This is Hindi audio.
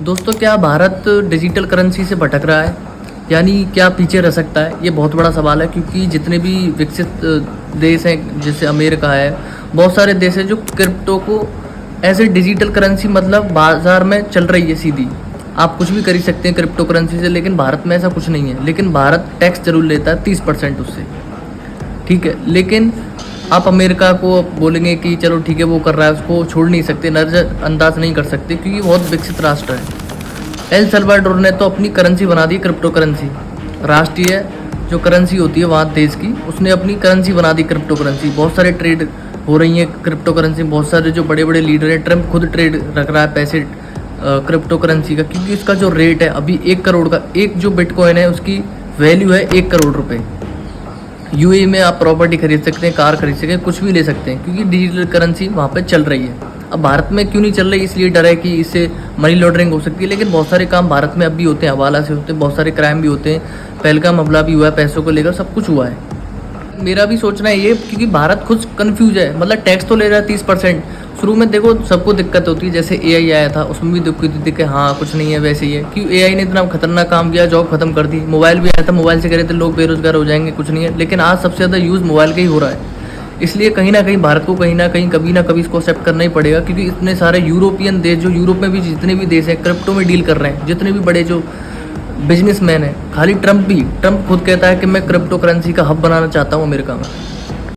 दोस्तों, क्या भारत डिजिटल करेंसी से भटक रहा है? यानी क्या पीछे रह सकता है? ये बहुत बड़ा सवाल है क्योंकि जितने भी विकसित देश हैं, जैसे अमेरिका है, बहुत सारे देश हैं जो क्रिप्टो को एज ए डिजिटल करेंसी मतलब बाजार में चल रही है सीधी। आप कुछ भी कर सकते हैं क्रिप्टो करेंसी से, लेकिन भारत में ऐसा कुछ नहीं है। लेकिन भारत टैक्स जरूर लेता है 30% उससे, ठीक है। लेकिन आप अमेरिका को बोलेंगे कि चलो ठीक है वो कर रहा है, उसको छोड़ नहीं सकते, नज़रअंदाज नहीं कर सकते क्योंकि बहुत विकसित राष्ट्र है। एल सल्वाडोर ने तो अपनी करेंसी बना दी क्रिप्टो करेंसी, राष्ट्रीय जो करेंसी होती है वहाँ देश की, उसने अपनी करेंसी बना दी क्रिप्टो करेंसी। बहुत सारे ट्रेड हो रही हैं क्रिप्टो करेंसी, बहुत सारे जो बड़े बड़े लीडर हैं, ट्रम्प खुद ट्रेड रख रहा है पैसे क्रिप्टो करेंसी का, क्योंकि इसका जो रेट है अभी 1 करोड़ का, एक जो बिटकॉइन है उसकी वैल्यू है 1 करोड़ रुपये। यूएई में आप प्रॉपर्टी खरीद सकते हैं, कार खरीद सकते हैं, कुछ भी ले सकते हैं क्योंकि डिजिटल करेंसी वहाँ पे चल रही है। अब भारत में क्यों नहीं चल रही, इसलिए डर है कि इससे मनी लॉन्ड्रिंग हो सकती है। लेकिन बहुत सारे काम भारत में अब भी होते हैं, हवाला से होते हैं, बहुत सारे क्राइम भी होते हैं, पहलगाम हमला भी हुआ है, पैसों को लेकर सब कुछ हुआ है। मेरा भी सोचना है ये, क्योंकि भारत खुद कन्फ्यूज है। मतलब टैक्स तो ले रहा है 30%। शुरू में देखो सबको दिक्कत होती है, जैसे एआई आया था उसमें भी दिक्कत थी कि हाँ कुछ नहीं है वैसे ही है, क्यों एआई ने इतना खतरनाक काम किया, जॉब खत्म कर दी। मोबाइल भी आया था, मोबाइल से कह रहे थे लोग बेरोजगार हो जाएंगे, कुछ नहीं है। लेकिन आज सबसे ज़्यादा यूज़ मोबाइल का ही हो रहा है। इसलिए कहीं ना कहीं भारत को कहीं ना कहीं कभी ना कभी इसको एक्सेप्ट करना ही पड़ेगा, क्योंकि इतने सारे यूरोपियन देश, जो यूरोप में भी जितने भी देश हैं क्रिप्टो में डील कर रहे हैं, जितने भी बड़े जो बिजनेसमैन हैं, खाली ट्रम्प खुद कहता है कि मैं क्रिप्टो करेंसी का हब बनाना चाहता हूँ अमेरिका में।